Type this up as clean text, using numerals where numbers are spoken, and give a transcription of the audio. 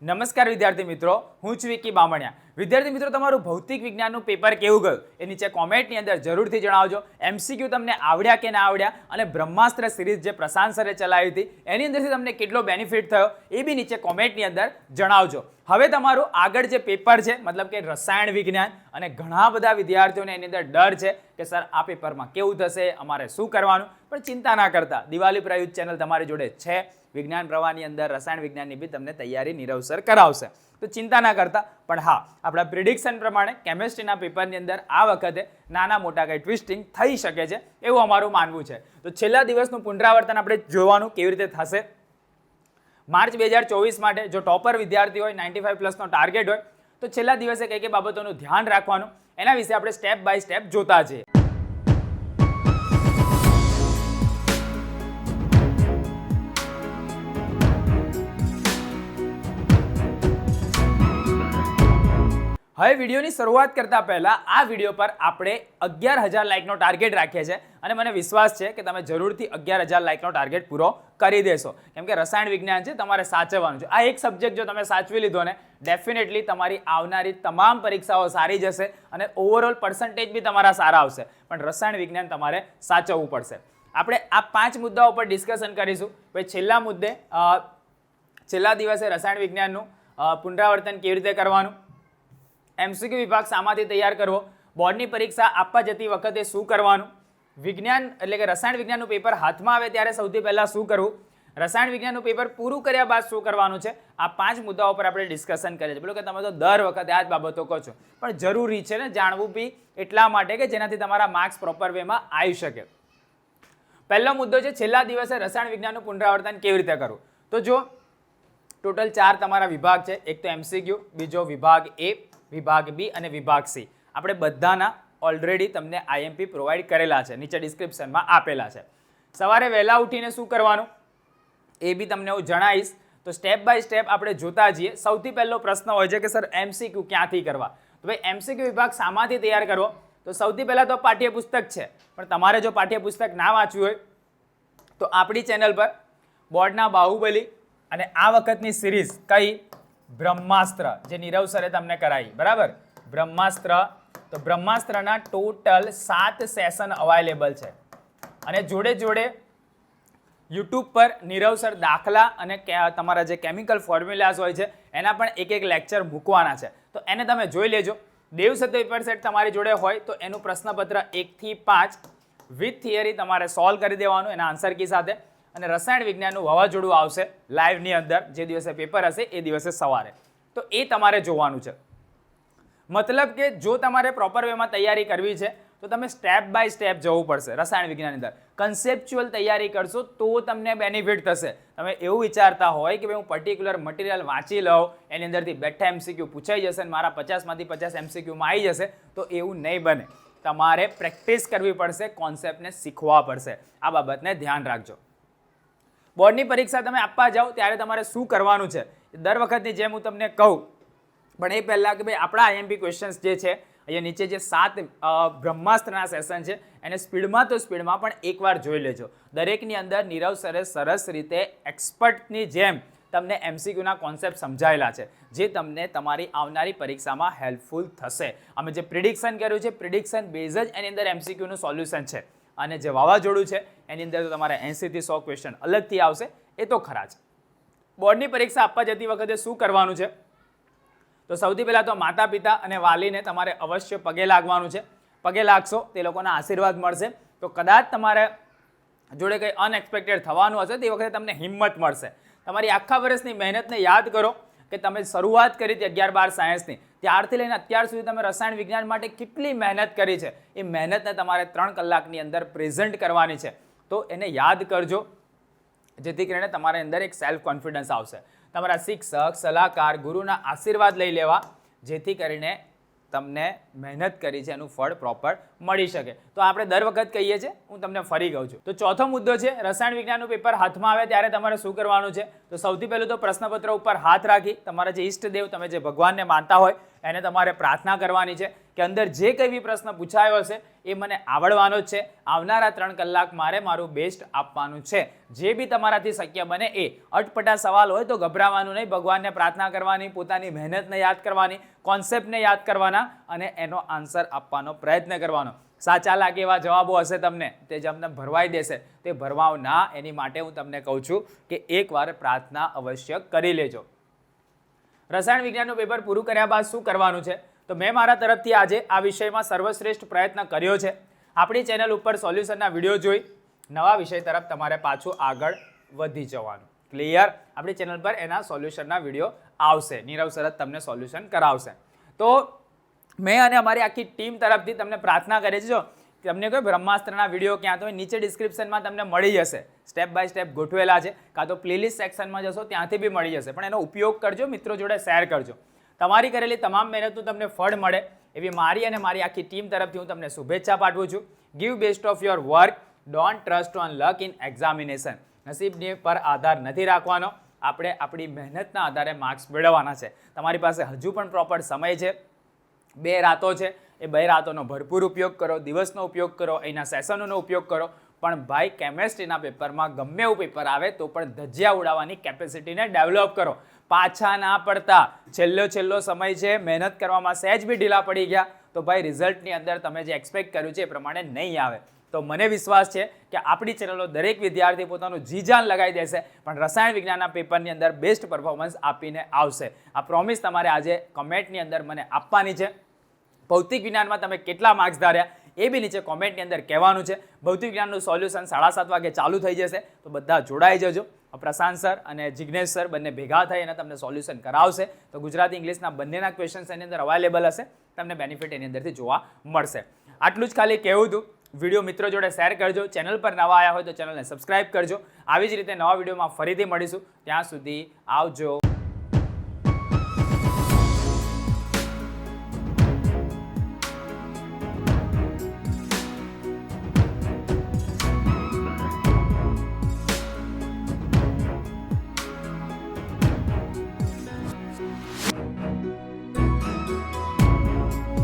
નમસ્કાર વિદ્યાર્થી મિત્રો, હું છું વિકી બામણિયા. વિદ્યાર્થી મિત્રો, તમારું ભૌતિક વિજ્ઞાનનું પેપર કેવું ગયું એ નીચે કોમેન્ટની અંદર જરૂરથી જણાવજો. એમસીક્યુ તમને આવડ્યા કે ના આવડ્યા, અને બ્રહ્માસ્ત્ર સિરીઝ જે પ્રશાંત સરે ચલાવી હતી એની અંદરથી તમને કેટલો બેનિફિટ થયો એ બી નીચે કોમેન્ટની અંદર જણાવજો. હવે તમારું આગળ જે પેપર છે, મતલબ કે રસાયણ વિજ્ઞાન, અને ઘણા બધા વિદ્યાર્થીઓને એની અંદર ડર છે કે સર આ પેપરમાં કેવું થશે, અમારે શું કરવાનું. પણ ચિંતા ના કરતા, દિવાળી પ્રયુક્ત ચેનલ તમારી જોડે છે. વિજ્ઞાન પ્રવાહની અંદર રસાયણ વિજ્ઞાનની બી તમને તૈયારી નિરવસર કરાવશે, તો ચિંતા ના કરતા. પણ હા, આપણા પ્રિડિક્શન પ્રમાણે કેમેસ્ટ્રીના પેપરની અંદર આ વખતે નાના મોટા કંઈ ટ્વિસ્ટિંગ થઈ શકે છે એવું અમારું માનવું છે. તો છેલ્લા દિવસનું પુનરાવર્તન આપણે જોવાનું કેવી રીતે થશે. માર્ચ 2024 માટે જો ટોપર વિદ્યાર્થી હોય, 95+ ટાર્ગેટ હોય, તો છેલ્લા દિવસે કઈ કઈ બાબતોનું ધ્યાન રાખવાનું એના વિશે આપણે સ્ટેપ બાય સ્ટેપ જોતા જઈએ. હવે વિડીયોની શરૂઆત કરતા પહેલા આ વિડીયો પર આપણે 11,000 લાઇકનો ટાર્ગેટ રાખીએ છીએ, અને મને વિશ્વાસ છે કે તમે જરૂરથી 11,000 લાઇકનો ટાર્ગેટ પૂરો કરી દેશો, કેમ કે રસાયણ વિજ્ઞાન છે, તમારે સાચવવાનું છે. આ એક સબ્જેક્ટ જો તમે સાચવી લીધો ને, ડેફિનેટલી તમારી આવનારી તમામ પરીક્ષાઓ સારી જશે અને ઓવરઓલ પર્સન્ટેજ બી તમારા સારા આવશે. પણ રસાયણ વિજ્ઞાન તમારે સાચવવું પડશે. આપણે આ 5 મુદ્દાઓ પર ડિસ્કશન કરીશું. પછી છેલ્લા મુદ્દે છેલ્લા દિવસે રસાયણ વિજ્ઞાનનું પુનરાવર્તન કેવી રીતે કરવાનું, એમસીક્યુ વિભાગ શામાંથી તૈયાર કરવો, બોર્ડની પરીક્ષા આપવા જતી વખતે શું કરવાનું, વિજ્ઞાન એટલે કે રસાયણ વિજ્ઞાનનું પેપર હાથમાં આવે ત્યારે સૌથી પહેલાં શું કરવું, રસાયણ વિજ્ઞાનનું પેપર પૂરું કર્યા બાદ શું કરવાનું છે. આ 5 મુદ્દાઓ પર આપણે ડિસ્કશન કરીએ છીએ. બોલો કે તમે તો દર વખતે આ જ બાબતો કહો છો, પણ જરૂરી છે ને જાણવું બી એટલા માટે કે જેનાથી તમારા માર્ક્સ પ્રોપર વેમાં આવી શકે. પહેલો મુદ્દો છે છેલ્લા દિવસે રસાયણ વિજ્ઞાનનું પુનરાવર્તન કેવી રીતે કરવું. તો જો ટોટલ 4 તમારા વિભાગ છે. એક તો એમસીક્યુ, બીજો વિભાગ એ, વિભાગ બી અને વિભાગ સી. આપણે બધાના ઓલરેડી તમને આઈએમપી પ્રોવાઈડ કરેલા છે, નીચે ડિસ્ક્રિપ્શનમાં આપેલા છે. સવારે વહેલા ઉઠીને શું કરવાનું એ બી તમને હું જણાવીશ. તો સ્ટેપ બાય સ્ટેપ આપણે જોતા જઈએ. સૌથી પહેલો પ્રશ્ન હોય છે કે સર એમસીક્યુ ક્યાંથી કરવા. તો ભાઈ એમસીક્યુ વિભાગ શામાંથી તૈયાર કરવો. તો સૌથી પહેલાં તો પાઠ્યપુસ્તક છે, પણ તમારે જો પાઠ્યપુસ્તક ના વાંચવું હોય તો આપણી ચેનલ પર બોર્ડના બાહુબલી અને આ વખતની સિરીઝ કઈ, બ્રહ્માસ્ત્ર, જે નીરવ સરે તમને કરાવી, બરાબર, બ્રહ્માસ્ત્ર. તો બ્રહ્માસ્ત્રના ટોટલ 7 સેશન અવેલેબલ છે, અને જોડે જોડે યુટ્યુબ પર નીરવ સર દાખલા અને તમારા જે કેમિકલ ફોર્મ્યુલાઝ હોય છે એના પણ એક લેક્ચર મૂકવાના છે, તો એને તમે જોઈ લેજો. દેવસત્ય પેપર સેટ તમારી જોડે હોય તો એનું પ્રશ્નપત્ર 1 થી 5 વિથ થિયરી તમારે સોલ્વ કરી દેવાનું એના આન્સર કી સાથે. અને રસાયણ વિજ્ઞાનનું વાવાઝોડું આવશે લાઈવની અંદર, જે દિવસે પેપર હશે એ દિવસે સવારે, તો એ તમારે જોવાનું છે. મતલબ કે જો તમારે પ્રોપર વેમાં તૈયારી કરવી છે તો તમે સ્ટેપ બાય સ્ટેપ જવું પડશે. રસાયણ વિજ્ઞાનની અંદર કન્સેપ્ચ્યુઅલ તૈયારી કરશો તો તમને બેનિફિટ થશે. તમે એવું વિચારતા હોય કે ભાઈ હું પર્ટિક્યુલર મટીરિયલ વાંચી લઉં, એની અંદરથી બેઠા એમસીક્યુ પૂછાઈ જશે અને મારા 50માંથી 50 એમસીક્યુમાં આવી જશે, તો એવું નહીં બને. તમારે પ્રેક્ટિસ કરવી પડશે, કોન્સેપ્ટને શીખવા પડશે. આ બાબતને ધ્યાન રાખજો. બોર્ડની પરીક્ષા તમે આપવા જાઓ ત્યારે તમારે શું કરવાનું છે દર વખતની જેમ હું તમને કહું, પણ એ પહેલાં કે ભાઈ આપણા આઈએમપી ક્વેશ્ચન્સ જે છે અહીંયા નીચે જે 7 બ્રહ્માસ્ત્રના સેશન છે એને સ્પીડમાં તો સ્પીડમાં પણ એકવાર જોઈ લેજો. દરેકની અંદર નીરવ સરે સરસ રીતે એક્સપર્ટની જેમ તમને એમસીક્યુના કોન્સેપ્ટ સમજાયેલા છે, જે તમને તમારી આવનારી પરીક્ષામાં હેલ્પફુલ થશે. અમે જે પ્રિડિક્શન કર્યું છે, પ્રિડિક્શન બેઝ જ એની અંદર એમસીક્યુનું સોલ્યુશન છે, અને જે વાવાઝોડું છે એની અંદર તો તમારે 80 થી 100 ક્વેશ્ચન અલગથી આવશે, એ તો ખરા જ. બોર્ડની પરીક્ષા આપવા જતી વખતે શું કરવાનું છે. તો સૌથી પહેલાં તો માતા પિતા અને વાલીને તમારે અવશ્ય પગે લાગવાનું છે. પગે લાગશો તે લોકોના આશીર્વાદ મળશે, તો કદાચ તમારે જોડે કંઈ અનએક્સપેક્ટેડ થવાનું હશે તે વખતે તમને હિંમત મળશે. તમારી આખા વર્ષની મહેનતને યાદ કરો કે તમે શરૂઆત કરી હતી 11-12 સાયન્સની, ત્યારથી લઈને અત્યાર સુધી તમે રસાયણ વિજ્ઞાન માટે કેટલી મહેનત કરી છે. એ મહેનતને તમારે 3 કલાકની અંદર પ્રેઝન્ટ કરવાની છે, તો એને યાદ કરજો, જેથી કરીને તમારી અંદર એક સેલ્ફ કોન્ફિડન્સ આવશે. તમારા શિક્ષક, સલાહકાર, ગુરુના આશીર્વાદ લઈ લેવા, જેથી કરીને તમને મહેનત કરી છે એનું ફળ પ્રોપર મળી શકે. તો આપણે દર વખત કહીએ છીએ, હું તમને ફરી કહું છું. તો ચોથો મુદ્દો છે રસાયણ વિજ્ઞાનનું પેપર હાથમાં આવે ત્યારે તમારે શું કરવાનું છે. તો સૌથી પહેલું તો પ્રશ્નપત્ર ઉપર હાથ રાખી તમારા જે ઈષ્ટદેવ, તમે જે ભગવાનને માનતા હોય એને તમારે પ્રાર્થના કરવાની છે કે અંદર જે કંઈ બી પ્રશ્ન પૂછાયો હશે એ મને આવડવાનો જ છે. આવનારા 3 કલાક મારે મારું બેસ્ટ આપવાનું છે. જે બી તમારાથી શક્ય બને એ. અટપટા સવાલ હોય તો ગભરાવાનું નહીં, ભગવાનને પ્રાર્થના કરવાની, પોતાની મહેનતને યાદ કરવાની, કોન્સેપ્ટને યાદ કરવાના અને એનો આન્સર આપવાનો પ્રયત્ન કરવાનો. સાચા લાગે એવા જવાબો હશે તમને તે જ અમને ભરવાઈ દેશે, તે ભરવાઓ ના, એની માટે હું તમને કહું છું કે એકવાર પ્રાર્થના અવશ્ય કરી લેજો. રસાયણ વિજ્ઞાનનું પેપર પૂરું કર્યા બાદ શું કરવાનું છે? તો મેં મારા તરફથી આજે આ વિષયમાં સર્વશ્રેષ્ઠ પ્રયત્ન કર્યો છે. આપણી ચેનલ ઉપર સોલ્યુશનના વિડીયો જોઈ નવા વિષય તરફ તમારે પાછું આગળ વધી જવાનું. ક્લિયર? આપણી ચેનલ પર એના સોલ્યુશનના વિડીયો આવશે. નીરવ શરત તમને સોલ્યુશન કરાવશે. તો મેં અને અમારી આખી ટીમ તરફથી તમને પ્રાર્થના કરી છે. જો તમને કોઈ બ્રહ્માસ્ત્રના વિડીયો ક્યાં તો નીચે ડિસ્ક્રિપ્શનમાં તમને મળી જશે, સ્ટેપ બાય સ્ટેપ ગોઠવેલા છે, કાં તો પ્લેલિસ્ટ સેક્શનમાં જશો ત્યાંથી બી મળી જશે. પણ એનો ઉપયોગ કરજો, મિત્રો જોડે શેર કરજો. તમારી કરેલી તમામ મહેનતનું તમને ફળ મળે એવી મારી અને મારી આખી ટીમ તરફથી હું તમને શુભેચ્છા પાઠવું છું. Give best of your work, don't trust on luck in examination. નસીબની પર આધાર નથી રાખવાનો, આપણે આપણી મહેનતના આધારે માર્ક્સ મેળવવાના છે. તમારી પાસે હજુ પણ પ્રોપર સમય છે, 2 રાતો છે, એ 2 રાતોનો ભરપૂર ઉપયોગ કરો, દિવસનો ઉપયોગ કરો, અહીંના સેશનોનો ઉપયોગ કરો. પણ ભાઈ કેમેસ્ટ્રીના પેપરમાં ગમે એવું પેપર આવે તો પણ ધજિયા ઉડાવવાની કેપેસિટીને ડેવલપ કરો. પાછા ના પડતા. છેલ્લો સમય છે, મહેનત કરવામાં સહેજ બી ઢીલા પડી ગયા તો ભાઈ રિઝલ્ટની અંદર તમે જે એક્સપેક્ટ કર્યું છે એ પ્રમાણે નહીં આવે. તો મને વિશ્વાસ છે કે આપણી ચેનલો દરેક વિદ્યાર્થી પોતાનું જીજાન લગાવી દેશે, પણ રસાયણ વિજ્ઞાનના પેપરની અંદર બેસ્ટ પરફોર્મન્સ આપીને આવશે. આ પ્રોમિસ તમારે આજે કમેન્ટની અંદર મને આપવાની છે. ભૌતિક વિજ્ઞાનમાં તમે કેટલા માર્ક્સ ધાર્યા એ બી નીચે કોમેન્ટની અંદર કહેવાનું છે. ભૌતિક વિજ્ઞાનનું સોલ્યુશન 7:30 વાગે ચાલુ થઈ જશે, તો બધા જોડાઈ જજો. પ્રશાંત સર અને જિગ્નેશ સર બંને ભેગા થઈ અને તમને સોલ્યુશન કરાવશે. તો ગુજરાતી ઇંગ્લિશના બંનેના ક્વેશ્ચન્સ એની અંદર અવેલેબલ હશે, તમને બેનિફિટ એની અંદરથી જોવા મળશે. આટલું જ ખાલી કહેવું હતું. વિડીયો મિત્રો જોડે શેર કરજો. ચેનલ પર નવા આવ્યા હોય તો ચેનલને સબસ્ક્રાઇબ કરજો. આવી જ રીતે નવા વિડીયોમાં ફરીથી મળીશું. ત્યાં સુધી આવજો.